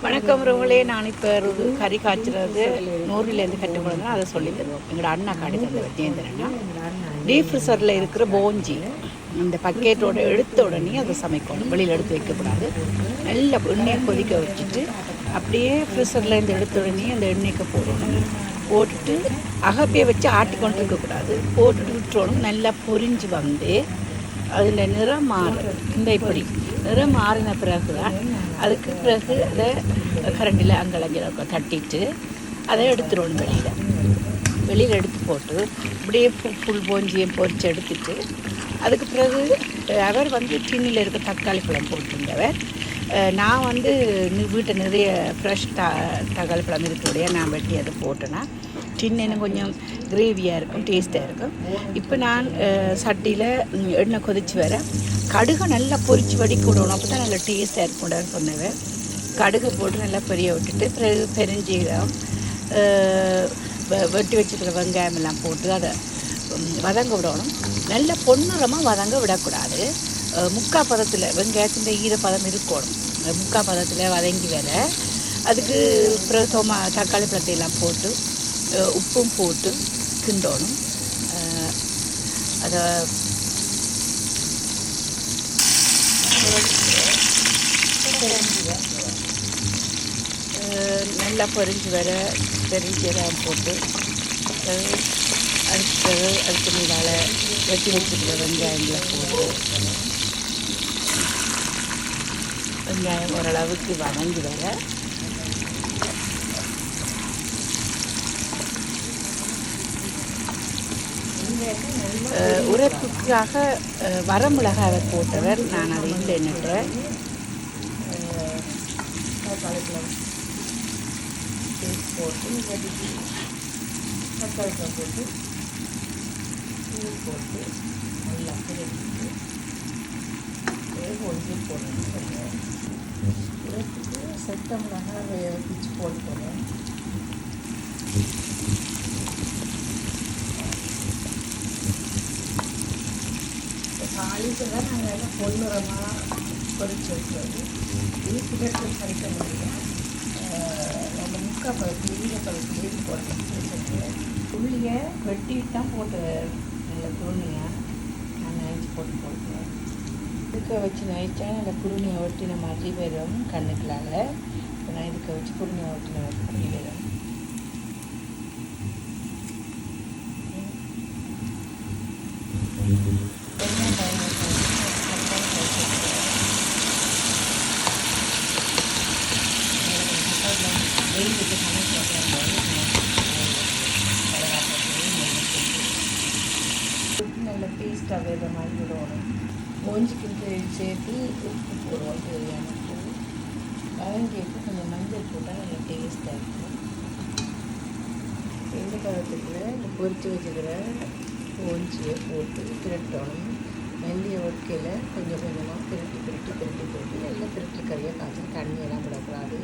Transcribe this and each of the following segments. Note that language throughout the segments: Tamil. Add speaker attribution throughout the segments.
Speaker 1: வணக்கம் ரோகளே. நான் இப்போ கறி காய்ச்சிறது நூறுலேருந்து கற்றுக்கொள்ளுங்க அதை சொல்லி தருவோம். எங்களோட அண்ணா காடி தந்த விஜயேந்திரனா டீப் ஃப்ரிசரில் இருக்கிற போஞ்சி இந்த பக்கெட்டோட எடுத்த உடனே அதை சமைக்கணும். வெளியில் எடுத்து வைக்கக்கூடாது. நல்ல எண்ணெயை கொதிக்க வச்சுட்டு அப்படியே ஃப்ரிசர்லேருந்து எடுத்த உடனே அந்த எண்ணெய்க்கு போடணும். போட்டுட்டு அகப்பையை வச்சு ஆட்டி கொண்டு இருக்கக்கூடாது. போட்டுட்டு விட்டுறணும். நல்லா பொரிஞ்சு வந்து அதில் நிறம் மாறும். இந்த இப்படி நிறம் மாறின பிறகு தான் அதுக்கு பிறகு அதை கரண்டில் அங்கலஞ்சல் தட்டிட்டு அதை எடுத்துடணும். வெளியில் எடுத்து போட்டு இப்படியே புல் போஞ்சியும் பொரித்து எடுத்துட்டு அதுக்கு பிறகு அவர் வந்து டின்னில் இருக்க தக்காளி பழம் போட்டிருந்தவர். நான் வந்து வீட்டை நிறைய ஃப்ரெஷ் தக்காளி பழம் இருக்கக்கூடிய நான் வெட்டி அதை போட்டேன்னா டின்னு கொஞ்சம் கிரேவியாக இருக்கும், டேஸ்ட்டாக இருக்கும். இப்போ நான் சட்டியில் எண்ணெய் கொதித்து வர கடுகை நல்லா பொரித்து வடிக்க விடணும். அப்போ தான் நல்லா டேஸ்ட்டாக இருக்கும்டான்னு சொன்னவன். கடுகை போட்டு நல்லா பெரிய விட்டுட்டு பிறகு பெருஞ்சீரகம் வெட்டி வச்சுக்கிற வெங்காயம் எல்லாம் போட்டு அதை வதங்க விடணும். நல்ல பொன்னிறமாக வதங்க விடக்கூடாது. முக்கால் பதத்தில் வெங்காயத்தின் ஈரப்பதம் இருக்கணும். முக்கால் பதத்தில் வதங்கி வர அதுக்கு பிறகு தக்காளி பழத்தையெல்லாம் போட்டு உப்பும் போட்டு கிண்டணும். அதை நல்லா பொரிஞ்சு வர பெருஞ்சீரகம் போட்டு அதுக்கு மேலால் வெட்டி வச்சுக்கிற வெங்காயங்களை போட்டு வெங்காயம் ஓரளவுக்கு வதங்கி வர உரைப்புக்காக வரமிளகாவை போட்டவர். நான் அதை இல்லை என்னட்டு போட்டு தக்காளி போட்டு போட்டு நல்லா பிரித்து ஒன்று போடணும். உரைப்புக்கு செத்த மிளகாய் பிச்சு போட்டுக்கணும். தாளிப்பு தான் நாங்கள் எல்லாம் பொன்னிறமாக பொரிச்சு வைக்கிறது. வீட்டுக்கு கறிக்க முடியும். நம்ம முக்கால் பழத்து ஈரப்பழத்துலேயே போட்டேன். புள்ளியை வெட்டிட்டு தான் போட்டு நல்ல குருணியாக நான் நைச்சி போட்டேன். இதுக்க வச்சு நைச்சா நல்ல குருணியை ஒட்டின மாதிரி வரும் கண்ணுக்களால். இப்போ நான் இதுக்க வச்சு குருணியை ஒட்டின குருணி வரும். நல்ல டேஸ்ட்டாக வேறு மாதிரி விடுவோம். மோஞ்சிக்கு சேர்த்து உப்பு போடுவோம், தேவையான உப்பு. வதங்கிட்டு கொஞ்சம் மஞ்சள் போட்டால் நல்ல டேஸ்ட்டாக இருக்கும். இந்த காலத்துக்குள்ள இந்த பொரித்து வச்சுக்கிற மோஞ்சியை போட்டு திரட்டணும். மெல்லிய ஒட்கையில் கொஞ்சம் கொஞ்சமாக பிரட்டி போட்டு நல்லா பிரட்டி கறியாக காய்ச்சி தண்ணியெல்லாம் விடக்கூடாது.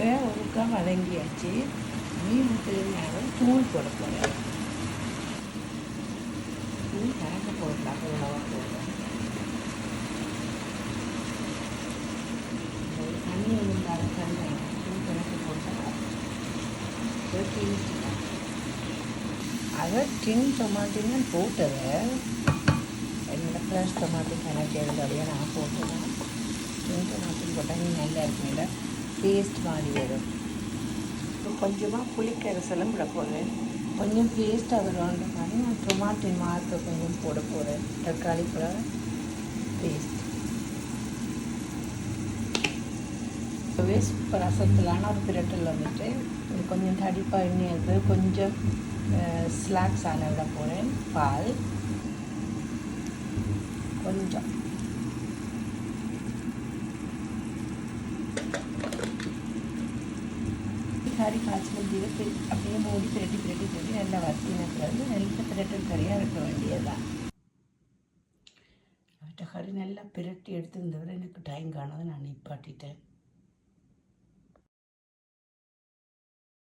Speaker 1: இப்போ ஒருக்கா வதங்கியாச்சு. மீன் தேவையான தூள் போட போகிறேன். தூள் கணக்கு போடலாம், எவ்வளவா போடுறேன். தண்ணி இருந்தால் தண்ணி தூள் கணக்கு போட்டால் டேஸ்ட் தான். அதை டின் டொமாட்டோன்னு போட்டதை என்னோடய ஃப்ரெஷ் டொமாட்டோ கணக்கு இருந்தபடியே நான் போட்டேன்னா டின் டொமாட்டோ போட்டால் நீ நல்லா இருக்குமில்ல, பேஸ்ட் மாதிரி வரும். இப்போ கொஞ்சமாக புளிக்கரைசலும் விட போகிறேன். கொஞ்சம் பேஸ்ட்டாக வரும்ன்ற மாதிரி நான் டொமாட்டோ மாற்ற கொஞ்சம் போட போகிறேன். தக்காளி பழம் பேஸ்ட் இப்போவே சூப்பர் ரசத்திலான ஒரு பிரட்டல் வந்துட்டு கொஞ்சம் தடிப்பாக எண்ணெய் இருக்குது. கொஞ்சம் ஸ்லாக்ஸ் ஆன விட போகிறேன். பால் கொஞ்சம் கறி காய்ச்சல் ஜீரத்தை அப்படியே மூடி பிரட்டி நல்லா வத்தின பிறகு நல்ல பிரட்டல் கறியாக இருக்க வேண்டியதுதான். அவற்றை கறி நல்லா பிரட்டி எடுத்துருந்தவரை எனக்கு டைம் காணாது நான் நிப்பாட்டிட்டேன்.